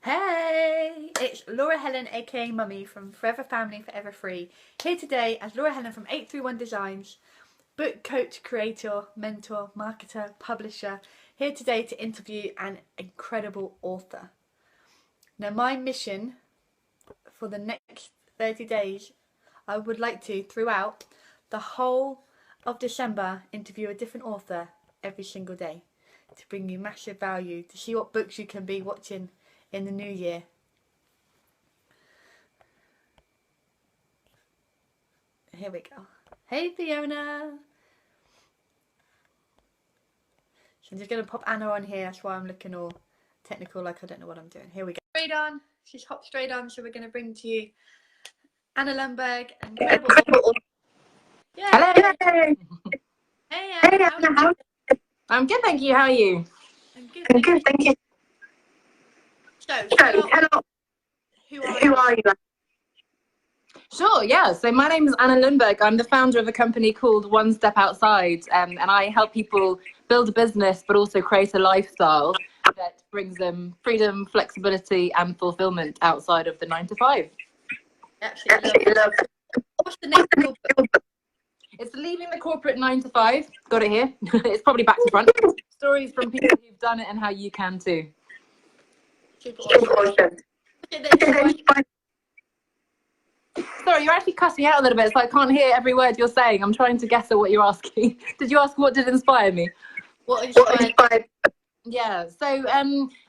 Hey, it's Laura Helen, aka Mummy from Forever Family Forever Free, here today as Laura Helen from 831 Designs, book coach, creator, mentor, marketer, publisher, here today to interview an incredible author. Now, my mission for the next 30 days, I would like to, throughout the whole of December, interview a different author every single day to bring you massive value, to see what books you can be watching in the new year. Here we go. Hey Fiona. So I'm just going to pop Anna on here. That's why I'm looking all technical, like I don't know what I'm doing. Here we go. Straight on. She's hopped straight on. So we're going to bring to you Anna Lundberg. Incredible. Yeah. Hello. Hey Anna. I'm good, thank you. How are you? I'm good, thank you. So hello. Who are you? Sure, yeah. So my name is Anna Lundberg. I'm the founder of a company called One Step Outside, and I help people build a business, but also create a lifestyle that brings them freedom, flexibility, and fulfillment outside of the 9 to 5. Absolutely love it. What's the name of your book? It's Leaving the Corporate 9 to 5. Got it here. It's probably back to front. Stories from people who've done it and how you can too. Super awesome. Sorry, you're actually cutting out a little bit, so I can't hear every word you're saying. I'm trying to guess at what you're asking. Did you ask what did inspire me? What inspired? Yeah, so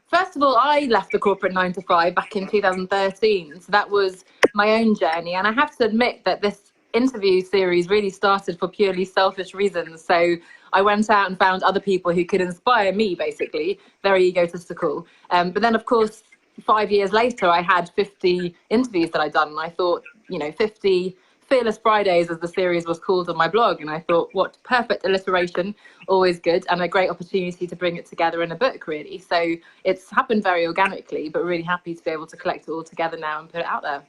first of all, I left the corporate 9 to 5 back in 2013. So that was my own journey. And I have to admit that this interview series really started for purely selfish reasons. So I went out and found other people who could inspire me, basically, very egotistical. But then, of course, 5 years later, I had 50 interviews that I'd done. And I thought, 50 Fearless Fridays, as the series was called on my blog. And I thought, what perfect alliteration, always good, and a great opportunity to bring it together in a book, really. So it's happened very organically, but really happy to be able to collect it all together now and put it out there.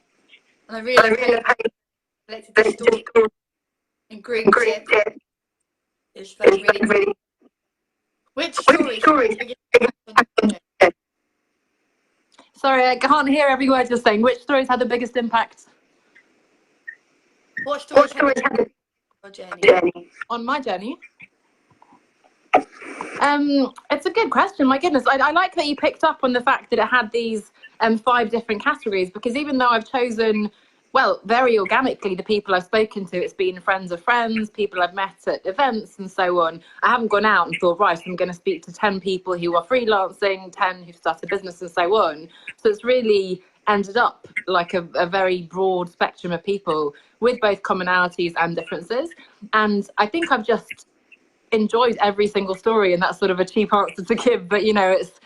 And I really collected the story and grouped it. It's like really. Which story? Sorry, I can't hear every word you're saying. Which stories had the biggest impact? What stories had your journey? On my journey? It's a good question. My goodness, I like that you picked up on the fact that it had these 5 different categories, because even though I've chosen, well, very organically, the people I've spoken to, it's been friends of friends, people I've met at events and so on. I haven't gone out and thought, right, I'm going to speak to 10 people who are freelancing, 10 who've started business and so on. So it's really ended up like a very broad spectrum of people with both commonalities and differences. And I think I've just enjoyed every single story, and that's sort of a cheap answer to give, but it's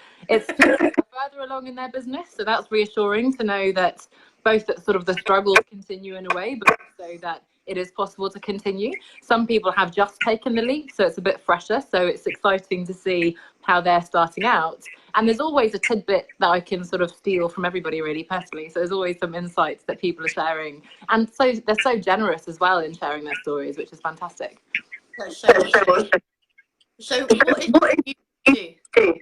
further along in their business, so that's reassuring to know that both that sort of the struggles continue in a way, but also that it is possible to continue. Some people have just taken the leap, so it's a bit fresher, so it's exciting to see how they're starting out. And there's always a tidbit that I can sort of steal from everybody, really, personally. So there's always some insights that people are sharing, and so they're so generous as well in sharing their stories, which is fantastic. So what do you do?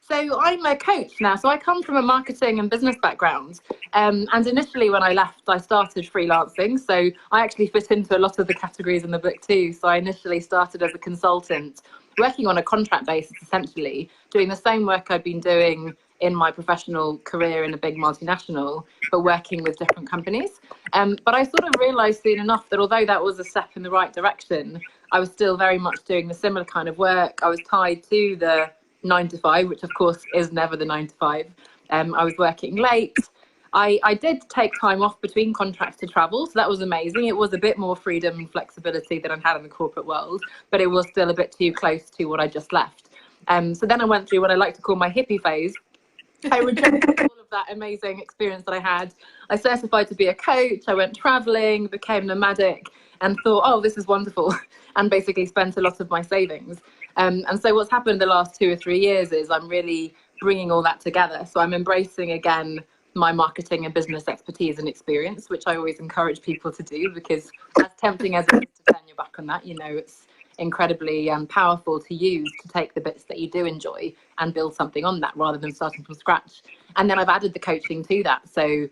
So I'm a coach now. So I come from a marketing and business background. And initially when I left, I started freelancing. So I actually fit into a lot of the categories in the book too. So I initially started as a consultant, working on a contract basis, essentially, doing the same work I'd been doing in my professional career in a big multinational, but working with different companies. But I sort of realized soon enough that although that was a step in the right direction, I was still very much doing the similar kind of work. I was tied to the 9 to 5, which of course is never the 9 to 5. I was working late. I did take time off between contracts to travel, so that was amazing. It was a bit more freedom and flexibility than I'd had in the corporate world, but it was still a bit too close to what I just left. So then I went through what I like to call my hippie phase. I rejected all of that amazing experience that I had. I certified to be a coach. I went traveling, became nomadic, and thought, oh, this is wonderful, and basically spent a lot of my savings. And so what's happened the last 2 or 3 years is I'm really bringing all that together. So I'm embracing again my marketing and business expertise and experience, which I always encourage people to do, because as tempting as it is to turn your back on that, incredibly powerful to use to take the bits that you do enjoy and build something on that rather than starting from scratch. And then I've added the coaching to that. So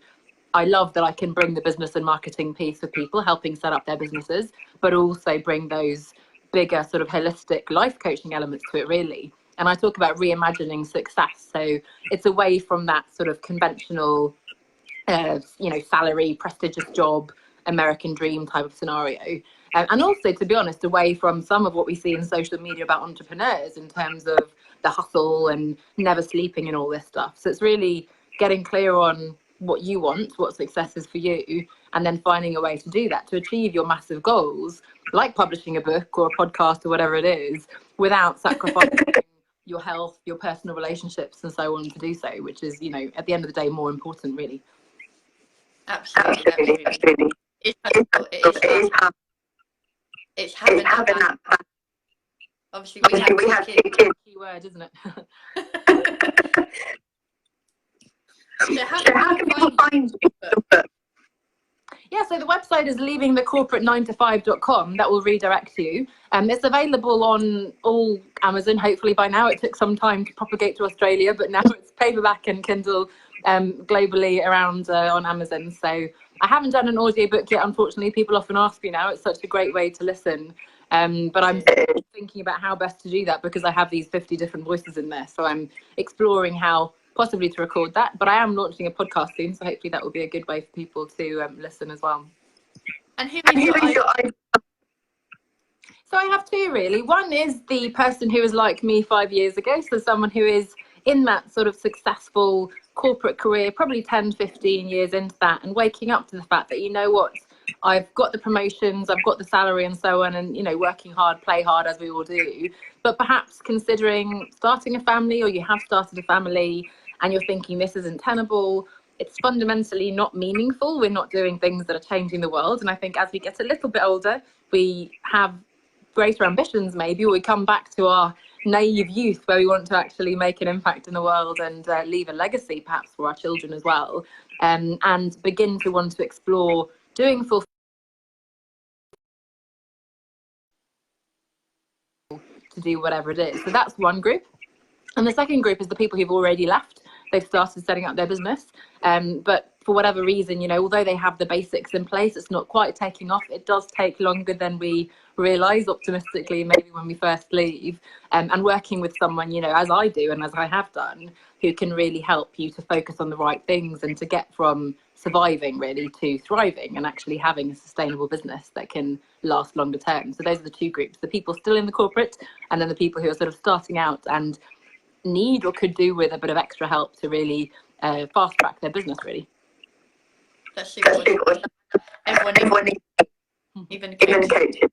I love that I can bring the business and marketing piece for people, helping set up their businesses, but also bring those bigger sort of holistic life coaching elements to it, really. And I talk about reimagining success. So it's away from that sort of conventional, salary, prestigious job, American dream type of scenario. And also, to be honest, away from some of what we see in social media about entrepreneurs in terms of the hustle and never sleeping and all this stuff. So it's really getting clear on what you want, what success is for you, and then finding a way to do that, to achieve your massive goals, like publishing a book or a podcast or whatever it is, without sacrificing your health, your personal relationships and so on to do so, which is, at the end of the day, more important, really. Absolutely. It's having that. Obviously, we have two kids. Key word, isn't it? So how can people find your book? Yeah, so the website is leavingthecorporate9to5.com. That will redirect you. It's available on all Amazon, hopefully by now. It took some time to propagate to Australia, but now it's paperback and Kindle globally around on Amazon. So I haven't done an audiobook yet, unfortunately. People often ask me now. It's such a great way to listen. But I'm thinking about how best to do that because I have these 50 different voices in there. So I'm exploring how possibly to record that, but I am launching a podcast soon, so hopefully that will be a good way for people to listen as well. And who is your idol? So I have two, really. One is the person who was like me 5 years ago, so someone who is in that sort of successful corporate career, probably 10, 15 years into that, and waking up to the fact that, I've got the promotions, I've got the salary and so on, and, working hard, play hard, as we all do, but perhaps considering starting a family, or you have started a family, and you're thinking this isn't tenable, it's fundamentally not meaningful. We're not doing things that are changing the world. And I think as we get a little bit older, we have greater ambitions maybe, or we come back to our naive youth where we want to actually make an impact in the world and leave a legacy perhaps for our children as well, and begin to want to explore doing full to do whatever it is. So that's one group. And the second group is the people who've already left. They've started setting up their business, but for whatever reason, although they have the basics in place, it's not quite taking off. It does take longer than we realise, optimistically, maybe when we first leave. And working with someone, as I do and as I have done, who can really help you to focus on the right things and to get from surviving really to thriving and actually having a sustainable business that can last longer term. So those are the two groups: the people still in the corporate, and then the people who are sort of starting out and need or could do with a bit of extra help to really fast track their business, really. That's super good. Everyone even coaches.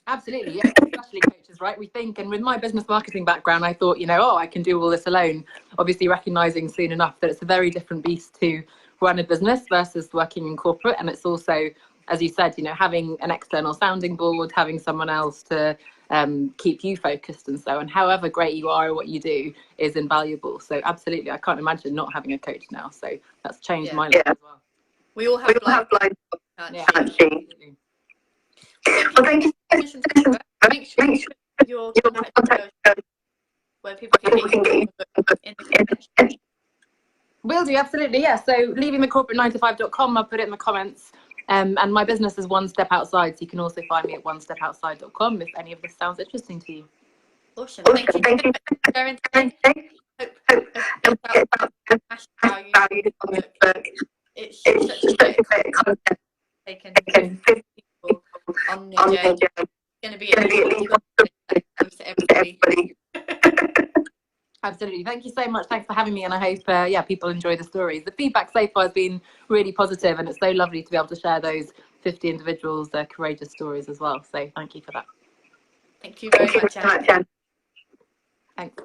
Absolutely, yeah, especially coaches, right? We think, and with my business marketing background, I thought, I can do all this alone. Obviously, recognizing soon enough that it's a very different beast to run a business versus working in corporate. And it's also, as you said, having an external sounding board, having someone else to keep you focused and so on. However great you are at what you do is invaluable. So absolutely, I can't imagine not having a coach now. So that's changed my life as well. We all have blind spots, can't she? Well, thank you. Make sure your contact where people can get you in the comments. Will do, absolutely, yeah. So leavingthecorporate9to5.com, I'll put it in the comments. And my business is One Step Outside, so you can also find me at onestepoutside.com if any of this sounds interesting to you. Awesome. Thank you for sharing today. It's such a great concept taken people on the journey. It's going to be to everybody. Absolutely. Thank you so much. Thanks for having me. And I hope, people enjoy the stories. The feedback so far has been really positive, and it's so lovely to be able to share those 50 individuals, their courageous stories as well. So thank you for that. Thank you very much, Helen. Thanks.